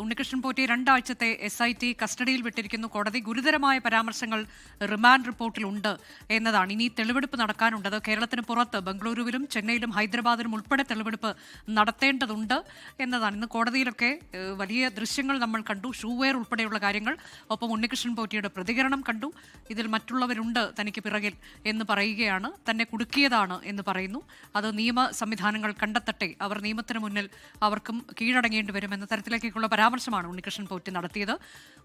ഉണ്ണികൃഷ്ണൻ പോറ്റി 2 ആഴ്ചത്തെ SIT കസ്റ്റഡിയിൽ വിട്ടിരിക്കുന്നു. കോടതി ഗുരുതരമായ പരാമർശങ്ങൾ റിമാൻഡ് റിപ്പോർട്ടിലുണ്ട് എന്നതാണ്. ഇനി തെളിവെടുപ്പ് നടക്കാനുണ്ടത്. കേരളത്തിന് പുറത്ത് ബംഗളൂരുവിലും ചെന്നൈയിലും ഹൈദരാബാദിലും ഉൾപ്പെടെ തെളിവെടുപ്പ് നടത്തേണ്ടതുണ്ട് എന്നതാണ്. ഇന്ന് കോടതിയിലൊക്കെ വലിയ ദൃശ്യങ്ങൾ നമ്മൾ കണ്ടു, ഷൂവെയർ ഉൾപ്പെടെയുള്ള കാര്യങ്ങൾ. ഒപ്പം ഉണ്ണികൃഷ്ണൻ പോറ്റിയുടെ പ്രതികരണം കണ്ടു. ഇതിൽ മറ്റുള്ളവരുണ്ട് തനിക്ക് പിറകിൽ എന്ന് പറയുകയാണ്, തന്നെ കുടുക്കിയതാണ് എന്ന് പറയുന്നു. അത് നിയമ സംവിധാനങ്ങൾ കണ്ടെത്തട്ടെ, അവർ നിയമത്തിന് മുന്നിൽ അവർക്കും കീഴടങ്ങേണ്ടി വരുമെന്ന തരത്തിലേക്കുള്ള പരാമർശമാണ് ഉണ്ണികൃഷ്ണൻ പോറ്റി നടത്തിയത്.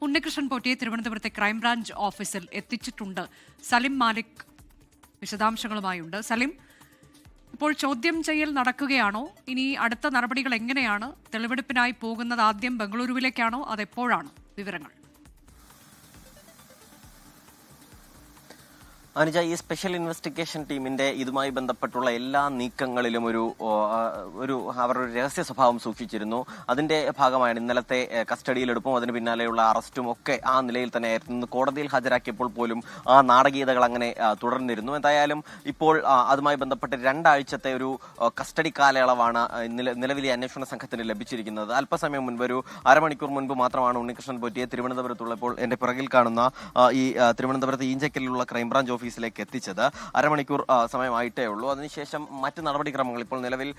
ഉണ്ണികൃഷ്ണൻ പോറ്റിയെ തിരുവനന്തപുരത്തെ ക്രൈംബ്രാഞ്ച് ഓഫീസിൽ എത്തിച്ചിട്ടുണ്ട്. സലിം മാലിക് വിശദാംശങ്ങളുമായുണ്ട്. സലിം, ഇപ്പോൾ ചോദ്യം ചെയ്യൽ നടക്കുകയാണോ? ഇനി അടുത്ത നടപടികൾ എങ്ങനെയാണ്? തെളിവെടുപ്പിനായി പോകുന്നത് ആദ്യം ബംഗളൂരുവിലേക്കാണോ? അതെപ്പോഴാണ്? വിവരങ്ങൾ. അനുജ, ഈ സ്പെഷ്യൽ ഇൻവെസ്റ്റിഗേഷൻ ടീമിന്റെ ഇതുമായി ബന്ധപ്പെട്ടുള്ള എല്ലാ നീക്കങ്ങളിലും അവർ ഒരു രഹസ്യ സ്വഭാവം സൂക്ഷിച്ചിരുന്നു. അതിന്റെ ഭാഗമായാണ് ഇന്നലത്തെ കസ്റ്റഡിയിലെടുപ്പും അതിന് പിന്നാലെയുള്ള അറസ്റ്റും ഒക്കെ ആ നിലയിൽ തന്നെ ആയിരുന്നു. കോടതിയിൽ ഹാജരാക്കിയപ്പോൾ പോലും ആ നാടകീയതകൾ അങ്ങനെ തുടർന്നിരുന്നു. എന്തായാലും ഇപ്പോൾ അതുമായി ബന്ധപ്പെട്ട് 2 ആഴ്ചത്തെ ഒരു കസ്റ്റഡി കാലയളവാണ് നിലവിലെ അന്വേഷണ സംഘത്തിന് ലഭിച്ചിരിക്കുന്നത്. അല്പസമയം മുൻപ്, ഒരു അരമണിക്കൂർ മുൻപ് മാത്രമാണ് ഉണ്ണികൃഷ്ണൻ പോറ്റിയെ തിരുവനന്തപുരത്തുള്ളപ്പോൾ എന്റെ പിറകിൽ കാണുന്ന ഈ തിരുവനന്തപുരത്ത് ഈഞ്ചക്കലിലുള്ള ക്രൈംബ്രാഞ്ച് ഓഫീസിലേക്ക് എത്തിച്ചത്. അരമണിക്കൂർ സമയമായിട്ടേ ഉള്ളൂ. അതിനുശേഷം മറ്റ് നടപടിക്രമങ്ങൾ, ഇപ്പോൾ നിലവിൽ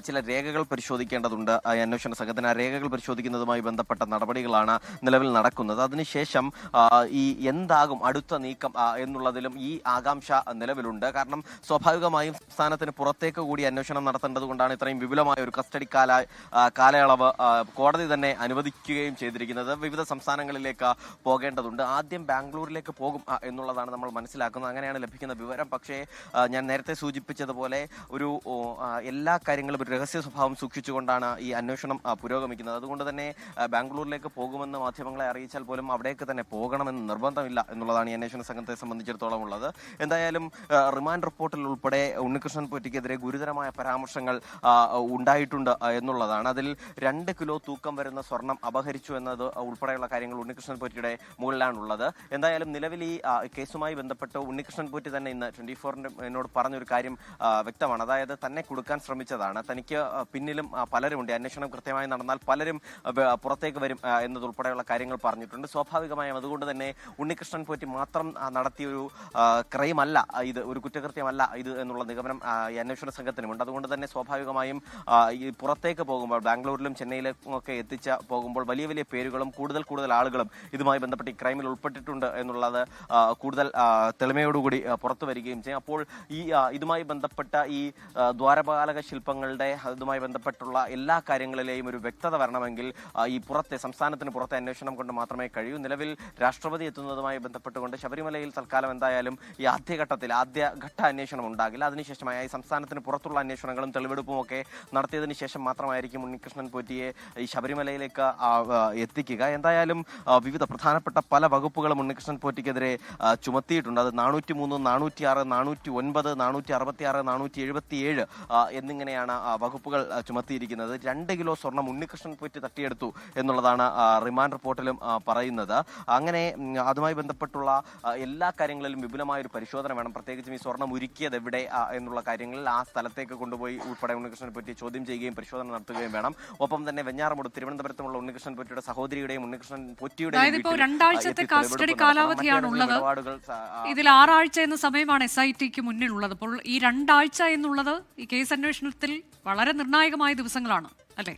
ചില രേഖകൾ പരിശോധിക്കേണ്ടതുണ്ട് അന്വേഷണ സംഘത്തിന്. ആ രേഖകൾ പരിശോധിക്കുന്നതുമായി ബന്ധപ്പെട്ട നടപടികളാണ് നിലവിൽ നടക്കുന്നത്. അതിനുശേഷം ഈ എന്താകും അടുത്ത നീക്കം എന്നുള്ളതിലും ഈ ആകാംക്ഷ നിലവിലുണ്ട്. കാരണം സ്വാഭാവികമായും സംസ്ഥാനത്തിന് പുറത്തേക്ക് കൂടി അന്വേഷണം നടത്തേണ്ടതുകൊണ്ടാണ് ഇത്രയും വിപുലമായ ഒരു കസ്റ്റഡി കാലയളവ് കോടതി തന്നെ അനുവദിക്കുകയും ചെയ്തിരിക്കുന്നത്. വിവിധ സംസ്ഥാനങ്ങളിലേക്ക് പോകേണ്ടതുണ്ട്. ആദ്യം ബാംഗ്ലൂരിലേക്ക് പോകും എന്നുള്ളതാണ് നമ്മൾ മനസ്സിലാക്കുന്നത്. അങ്ങനെയാണ് ലഭിക്കുന്ന വിവരം. പക്ഷേ ഞാൻ നേരത്തെ സൂചിപ്പിച്ചതുപോലെ എല്ലാ കാര്യങ്ങളും ഒരു രഹസ്യ സ്വഭാവം സൂക്ഷിച്ചുകൊണ്ടാണ് ഈ അന്വേഷണം പുരോഗമിക്കുന്നത്. അതുകൊണ്ട് തന്നെ ബാംഗ്ലൂരിലേക്ക് പോകുമെന്ന് മാധ്യമങ്ങളെ അറിയിച്ചാൽ പോലും അവിടേക്ക് തന്നെ പോകണമെന്ന് നിർബന്ധമില്ല എന്നുള്ളതാണ് ഈ അന്വേഷണ സംഘത്തെ സംബന്ധിച്ചിടത്തോളം ഉള്ളത്. എന്തായാലും റിമാൻഡ് റിപ്പോർട്ടിൽ ഉൾപ്പെടെ ഉണ്ണികൃഷ്ണൻ പോറ്റിക്കെതിരെ ഗുരുതരമായ പരാമർശങ്ങൾ ഉണ്ടായിട്ടുണ്ട് എന്നുള്ളതാണ്. അതിൽ 2 കിലോ തൂക്കം വരുന്ന സ്വർണം അപഹരിച്ചു എന്നത് ഉൾപ്പെടെയുള്ള കാര്യങ്ങൾ ഉണ്ണികൃഷ്ണൻ പോറ്റിയുടെ മുകളിലാണുള്ളത്. എന്തായാലും നിലവിൽ ഈ കേസുമായി ബന്ധപ്പെട്ട് ഉണ്ണികൃഷ്ണൻ പോറ്റി തന്നെ ഇന്ന് 24 എന്നോട് പറഞ്ഞൊരു കാര്യം വ്യക്തമാണ്. അതായത് തന്നെ കൊടുക്കാൻ ശ്രമിച്ചതാണ്. തനിക്ക് പിന്നിലും പലരുമുണ്ട്. അന്വേഷണം കൃത്യമായി നടന്നാൽ പലരും പുറത്തേക്ക് വരും എന്നതുൾപ്പെടെയുള്ള കാര്യങ്ങൾ പറഞ്ഞിട്ടുണ്ട്. സ്വാഭാവികമായും അതുകൊണ്ട് തന്നെ ഉണ്ണികൃഷ്ണൻ പോറ്റി മാത്രം നടത്തിയൊരു ക്രൈം അല്ല ഇത്, ഒരു കുറ്റകൃത്യമല്ല ഇത് എന്നുള്ള നിഗമനം ഈ അന്വേഷണ സംഘത്തിനുമുണ്ട്. അതുകൊണ്ട് തന്നെ സ്വാഭാവികമായും ഈ പുറത്തേക്ക് പോകുമ്പോൾ ബാംഗ്ലൂരിലും ചെന്നൈയിലും ഒക്കെ പോകുമ്പോൾ വലിയ വലിയ പേരുകളും കൂടുതൽ ആളുകളും ഇതുമായി ബന്ധപ്പെട്ട് ഈ ക്രൈമിൽ ഉൾപ്പെട്ടിട്ടുണ്ട് എന്നുള്ളത് കൂടുതൽ തെളിമയോടുകൂടി പുറത്തു വരികയും ചെയ്യും. അപ്പോൾ ഈ ഇതുമായി ബന്ധപ്പെട്ട ഈ ദ്വാരപാലക ശില്പങ്ങളുടെ ഇതുമായി ബന്ധപ്പെട്ടുള്ള എല്ലാ കാര്യങ്ങളിലെയും ഒരു വ്യക്തത വരണമെങ്കിൽ ഈ സംസ്ഥാനത്തിന് പുറത്തെ അന്വേഷണം കൊണ്ട് മാത്രമേ കഴിയൂ. നിലവിൽ രാഷ്ട്രപതി എത്തുന്നതുമായി ബന്ധപ്പെട്ടുകൊണ്ട് ശബരിമലയിൽ തൽക്കാലം എന്തായാലും ഈ ആദ്യഘട്ട അന്വേഷണം ഉണ്ടാകില്ല. അതിനുശേഷമായി ഈ സംസ്ഥാനത്തിന് പുറത്തുള്ള അന്വേഷണങ്ങളും തെളിവെടുപ്പും ഒക്കെ നടത്തിയതിനു ശേഷം മാത്രമായിരിക്കും ഉണ്ണികൃഷ്ണൻ പോറ്റിയെ ഈ ശബരിമലയിലേക്ക് എത്തിക്കുക. എന്തായാലും വിവിധ പ്രധാനപ്പെട്ട പല വകുപ്പുകളും ഉണ്ണികൃഷ്ണൻ പോറ്റിക്കെതിരെ ചുമത്തിയിട്ടുണ്ട്. അത് 403, 406, 409, 466, 477 എന്നിങ്ങനെയാണ് വകുപ്പുകൾ ചുമത്തിയിരിക്കുന്നത്. 2 കിലോ സ്വർണം ഉണ്ണികൃഷ്ണൻ പോറ്റി തട്ടിയെടുത്തു എന്നുള്ളതാണ് റിമാൻഡ് റിപ്പോർട്ടിലും പറയുന്നത്. അങ്ങനെ അതുമായി ബന്ധപ്പെട്ടുള്ള എല്ലാ കാര്യങ്ങളിലും വിപുലമായ ഒരു പരിശോധന വേണം. പ്രത്യേകിച്ചും ഈ സ്വർണം ഉരുക്കിയത് എവിടെ എന്നുള്ള കാര്യങ്ങളിൽ ആ സ്ഥലത്തേക്ക് കൊണ്ടുപോയി ഉൾപ്പെടെ ഉണ്ണികൃഷ്ണൻ പോറ്റി ചോദ്യം ചെയ്യുകയും പരിശോധന നടത്തുകയും വേണം. ഒപ്പം തന്നെ വെഞ്ഞാറമൂട് തിരുവനന്തപുരത്തുമുള്ള ഉണ്ണികൃഷ്ണൻ പോറ്റിയുടെ സഹോദരിയുടെയും ഉണ്ണികൃഷ്ണൻ പോറ്റിയുടെയും ഇതിൽ 6 ആഴ്ച എന്ന സമയമാണ് SITക്ക് മുന്നിലുള്ളത്. അപ്പോൾ ഈ 2 ആഴ്ച എന്നുള്ളത് ഈ കേസ് അന്വേഷണത്തിൽ വളരെ നിർണായകമായ ദിവസങ്ങളാണ് അല്ലേ?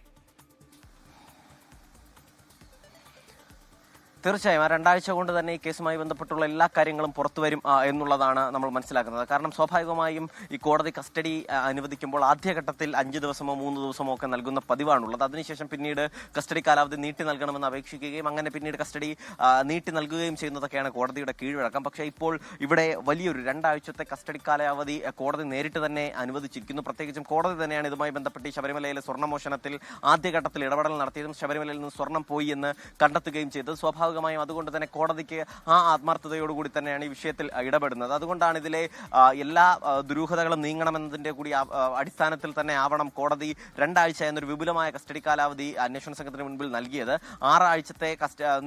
തീർച്ചയായും ആ 2 ആഴ്ച കൊണ്ട് തന്നെ ഈ കേസുമായി ബന്ധപ്പെട്ടുള്ള എല്ലാ കാര്യങ്ങളും പുറത്തു വരും എന്നുള്ളതാണ് നമ്മൾ മനസ്സിലാക്കുന്നത്. കാരണം സ്വാഭാവികമായും ഈ കോടതി കസ്റ്റഡി അനുവദിക്കുമ്പോൾ ആദ്യഘട്ടത്തിൽ 5 ദിവസമോ 3 ദിവസമോ ഒക്കെ നൽകുന്ന പതിവാണുള്ളത്. അതിനുശേഷം പിന്നീട് കസ്റ്റഡി കാലാവധി നീട്ടി നൽകണമെന്ന് അപേക്ഷിക്കുകയും അങ്ങനെ പിന്നീട് കസ്റ്റഡി നീട്ടി നൽകുകയും ചെയ്യുന്നതൊക്കെയാണ് കോടതിയുടെ കീഴ്വഴക്കം. പക്ഷേ ഇപ്പോൾ ഇവിടെ വലിയൊരു 2 ആഴ്ചത്തെ കസ്റ്റഡി കാലാവധി കോടതി നേരിട്ട് തന്നെ അനുവദിച്ചിരിക്കുന്നു. പ്രത്യേകിച്ചും കോടതി തന്നെയാണ് ഇതുമായി ബന്ധപ്പെട്ട് ഈ ശബരിമലയിലെ സ്വർണ്ണമോഷണത്തിൽ ആദ്യഘട്ടത്തിൽ ഇടപെടൽ നടത്തിയതും ശബരിമലയിൽ നിന്ന് സ്വർണം പോയി എന്ന് കണ്ടെത്തുകയും ചെയ്തത്. സ്വാഭാവിക സ്വാഭാവികമായും അതുകൊണ്ട് തന്നെ കോടതിക്ക് ആ ആത്മാർത്ഥതയോടുകൂടി തന്നെയാണ് ഈ വിഷയത്തിൽ ഇടപെടുന്നത്. അതുകൊണ്ടാണ് ഇതിലെ എല്ലാ ദുരൂഹതകളും നീങ്ങണമെന്നതിന്റെ കൂടി അടിസ്ഥാനത്തിൽ തന്നെ ആവണം കോടതി 2 ആഴ്ച എന്നൊരു വിപുലമായ കസ്റ്റഡി കാലാവധി അന്വേഷണ സംഘത്തിന് മുൻപിൽ നൽകിയത്. 6 ആഴ്ചത്തെ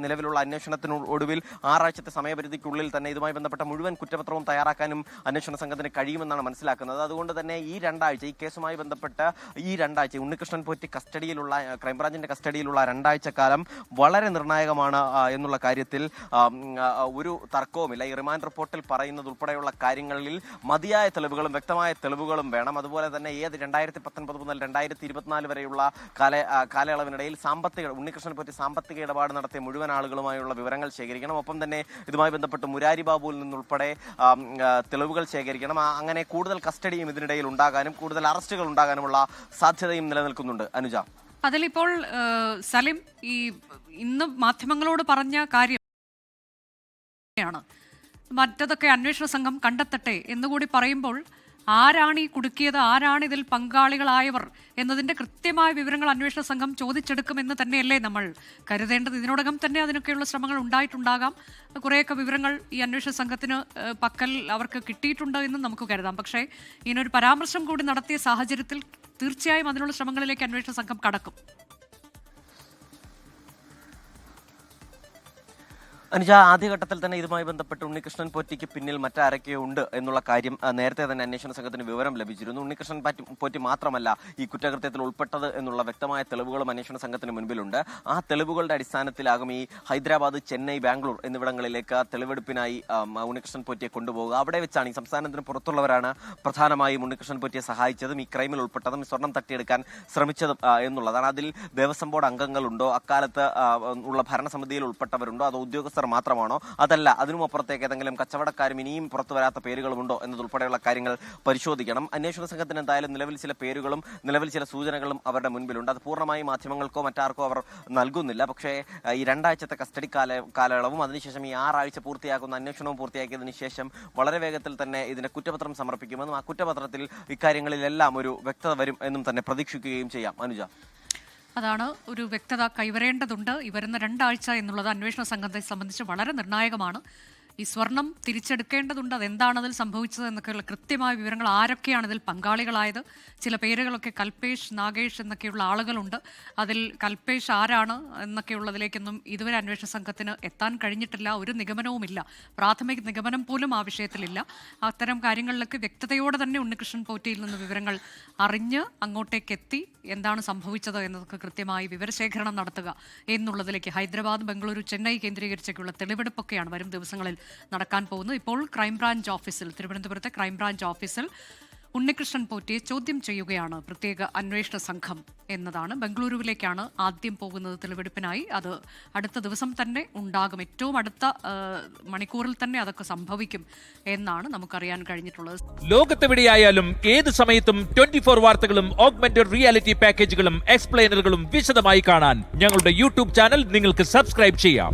നിലവിലുള്ള അന്വേഷണത്തിനൊടുവിൽ 6 ആഴ്ചത്തെ സമയപരിധിക്കുള്ളിൽ തന്നെ ഇതുമായി ബന്ധപ്പെട്ട മുഴുവൻ കുറ്റപത്രവും തയ്യാറാക്കാനും അന്വേഷണ സംഘത്തിന് കഴിയുമെന്നാണ് മനസ്സിലാക്കുന്നത്. അതുകൊണ്ട് തന്നെ ഈ 2 ആഴ്ച ഈ കേസുമായി ബന്ധപ്പെട്ട് ഈ 2 ആഴ്ച ഉണ്ണികൃഷ്ണൻ പോറ്റി കസ്റ്റഡിയിലുള്ള ക്രൈംബ്രാഞ്ചിന്റെ കസ്റ്റഡിയിലുള്ള 2 ആഴ്ച കാലം വളരെ നിർണായകമാണ് എന്നുള്ള കാര്യത്തിൽ ഒരു തർക്കവുമില്ല. ഈ റിമാൻഡ് റിപ്പോർട്ടിൽ പറയുന്നത് ഉൾപ്പെടെയുള്ള കാര്യങ്ങളിൽ മതിയായ തെളിവുകളും വ്യക്തമായ തെളിവുകളും വേണം. അതുപോലെ തന്നെ 2019 മുതൽ 2024 വരെയുള്ള കാലയളവിനിടയിൽ ഉണ്ണികൃഷ്ണൻ പോറ്റി സാമ്പത്തിക ഇടപാട് നടത്തിയ മുഴുവൻ ആളുകളുമായുള്ള വിവരങ്ങൾ ശേഖരിക്കണം. ഒപ്പം തന്നെ ഇതുമായി ബന്ധപ്പെട്ട് മുരാരി ബാബുവിൽ നിന്നുൾപ്പെടെ തെളിവുകൾ ശേഖരിക്കണം. അങ്ങനെ കൂടുതൽ കസ്റ്റഡിയും ഇതിനിടയിൽ ഉണ്ടാകാനും കൂടുതൽ അറസ്റ്റുകൾ ഉണ്ടാകാനുമുള്ള സാധ്യതയും നിലനിൽക്കുന്നുണ്ട്. അനുജ, അതിലിപ്പോൾ സലിം ഈ ഇന്ന് മാധ്യമങ്ങളോട് പറഞ്ഞ കാര്യം മറ്റതൊക്കെ അന്വേഷണ സംഘം കണ്ടെത്തട്ടെ എന്നുകൂടി പറയുമ്പോൾ ആരാണ് ഈ കുടുക്കിയത്, ആരാണ് ഇതിൽ പങ്കാളികളായവർ എന്നതിന്റെ കൃത്യമായ വിവരങ്ങൾ അന്വേഷണ സംഘം ചോദിച്ചെടുക്കുമെന്ന് തന്നെയല്ലേ നമ്മൾ കരുതേണ്ടത്? ഇതിനോടകം തന്നെ അതിനൊക്കെയുള്ള ശ്രമങ്ങൾ ഉണ്ടായിട്ടുണ്ടാകാം. കുറേയൊക്കെ വിവരങ്ങൾ ഈ അന്വേഷണ സംഘത്തിന് പക്കൽ അവർക്ക് കിട്ടിയിട്ടുണ്ട് എന്നും നമുക്ക് കരുതാം. പക്ഷേ ഇതിനൊരു പരാമർശം കൂടി നടത്തിയ സാഹചര്യത്തിൽ തീർച്ചയായും അതിനുള്ള ശ്രമങ്ങളിലേക്ക് അന്വേഷണ സംഘം കടക്കും. അനുജ, ആദ്യഘട്ടത്തിൽ തന്നെ ഇതുമായി ബന്ധപ്പെട്ട് ഉണ്ണികൃഷ്ണൻ പോറ്റിക്ക് പിന്നിൽ മറ്റാരൊക്കെയോ ഉണ്ട് എന്നുള്ള കാര്യം നേരത്തെ തന്നെ അന്വേഷണ സംഘത്തിന് വിവരം ലഭിച്ചിരുന്നു. ഉണ്ണികൃഷ്ണൻ പോറ്റി മാത്രമല്ല ഈ കുറ്റകൃത്യത്തിൽ ഉൾപ്പെട്ടത് എന്നുള്ള വ്യക്തമായ തെളിവുകളും അന്വേഷണ സംഘത്തിന് മുൻപിലുണ്ട്. ആ തെളിവുകളുടെ അടിസ്ഥാനത്തിലാകും ഈ ഹൈദരാബാദ്, ചെന്നൈ, ബാംഗ്ലൂർ എന്നിവിടങ്ങളിലേക്ക് തെളിവെടുപ്പിനായി ഉണ്ണികൃഷ്ണൻ പോറ്റിയെ കൊണ്ടുപോകുക. അവിടെ വെച്ചാണ് ഈ സംസ്ഥാനത്തിന് പുറത്തുള്ളവരാണ് പ്രധാനമായും ഉണ്ണികൃഷ്ണൻ പോറ്റിയെ സഹായിച്ചതും ഈ ക്രൈമിൽ ഉൾപ്പെട്ടതും സ്വർണം തട്ടിയെടുക്കാൻ ശ്രമിച്ചതും എന്നുള്ളതാണ്. അതിൽ ദേവസ്വം ബോർഡ് അംഗങ്ങളുണ്ടോ, അക്കാലത്ത് ഉള്ള ഭരണസമിതിയിൽ ഉൾപ്പെട്ടവരുണ്ടോ, അതോ ഉദ്യോഗസ്ഥർ മാത്രമാണോ, അതല്ല അതിനും അപ്പുറത്തേക്ക് ഏതെങ്കിലും കച്ചവടക്കാരും ഇനിയും പുറത്തു വരാത്ത പേരുകളുമുണ്ടോ എന്നതുൾപ്പെടെയുള്ള കാര്യങ്ങൾ പരിശോധിക്കണം. അന്വേഷണ സംഘത്തിന് എന്തായാലും നിലവിൽ ചില പേരുകളും നിലവിൽ ചില സൂചനകളും അവരുടെ മുൻപിലുണ്ട്. അത് പൂർണ്ണമായും മാധ്യമങ്ങൾക്കോ മറ്റാർക്കോ അവർ നൽകുന്നില്ല. പക്ഷേ ഈ 2 ആഴ്ചത്തെ കസ്റ്റഡി കാലയളവും അതിനുശേഷം ഈ 6 ആഴ്ച പൂർത്തിയാക്കുന്ന അന്വേഷണവും പൂർത്തിയാക്കിയതിനു ശേഷം വളരെ വേഗത്തിൽ തന്നെ ഇതിന്റെ കുറ്റപത്രം സമർപ്പിക്കുമെന്നും ആ കുറ്റപത്രത്തിൽ ഇക്കാര്യങ്ങളിലെല്ലാം ഒരു വ്യക്തത വരും എന്നും തന്നെ പ്രതീക്ഷിക്കുകയും ചെയ്യാം. അനുജ, അതാണ് ഒരു വ്യക്തത കൈവരേണ്ടതുണ്ട്. ഈ വരുന്ന 2 ആഴ്ച എന്നുള്ളത് അന്വേഷണ സംഘത്തെ സംബന്ധിച്ച് വളരെ നിർണായകമാണ്. ഈ സ്വർണം തിരിച്ചെടുക്കേണ്ടതുണ്ട്. അതെന്താണ് അതിൽ സംഭവിച്ചത് എന്നൊക്കെയുള്ള കൃത്യമായ വിവരങ്ങൾ, ആരൊക്കെയാണ് ഇതിൽ പങ്കാളികളായത്. ചില പേരുകളൊക്കെ കൽപേഷ്, നാഗേഷ് എന്നൊക്കെയുള്ള ആളുകളുണ്ട്. അതിൽ കൽപേഷ് ആരാണ് എന്നൊക്കെയുള്ളതിലേക്കൊന്നും ഇതുവരെ അന്വേഷണ സംഘത്തിന് എത്താൻ കഴിഞ്ഞിട്ടില്ല. ഒരു നിഗമനവുമില്ല, പ്രാഥമിക നിഗമനം പോലും ആ വിഷയത്തിലില്ല. അത്തരം കാര്യങ്ങളിലൊക്കെ വ്യക്തതയോടെ തന്നെ ഉണ്ണികൃഷ്ണൻ പോറ്റിയിൽ നിന്ന് വിവരങ്ങൾ അറിഞ്ഞ് അങ്ങോട്ടേക്ക് എത്തി എന്താണ് സംഭവിച്ചത് എന്നതൊക്കെ കൃത്യമായി വിവരശേഖരണം നടത്തുക എന്നുള്ളതിലേക്ക് ഹൈദരാബാദ്, ബംഗളൂരു, ചെന്നൈ കേന്ദ്രീകരിച്ചൊക്കെയുള്ള തെളിവെടുപ്പൊക്കെയാണ് വരും ദിവസങ്ങളിൽ നടക്കാൻ പോകുന്നത്. ഇപ്പോൾ ക്രൈംബ്രാഞ്ച് ഓഫീസിൽ, തിരുവനന്തപുരത്തെ ക്രൈംബ്രാഞ്ച് ഓഫീസിൽ ഉണ്ണികൃഷ്ണൻ പോറ്റിയെ ചോദ്യം ചെയ്യുകയാണ് പ്രത്യേക അന്വേഷണ സംഘം എന്നതാണ്. ബംഗളൂരുവിലേക്കാണ് ആദ്യം പോകുന്നത് തെളിവെടുപ്പിനായി. അത് അടുത്ത ദിവസം തന്നെ ഉണ്ടാകും. ഏറ്റവും അടുത്ത മണിക്കൂറിൽ തന്നെ അതൊക്കെ സംഭവിക്കും എന്നാണ് നമുക്കറിയാൻ കഴിഞ്ഞിട്ടുള്ളത്. ലോകത്തെവിടെയായാലും ഏത് സമയത്തും 24 വാർത്തകളും ഓഗ്മെന്റഡ് റിയാലിറ്റി പാക്കേജുകളും എക്സ്പ്ലെയിനറുകളും വിശദമായി കാണാൻ ഞങ്ങളുടെ യൂട്യൂബ് ചാനൽ നിങ്ങൾക്ക് സബ്സ്ക്രൈബ് ചെയ്യാം.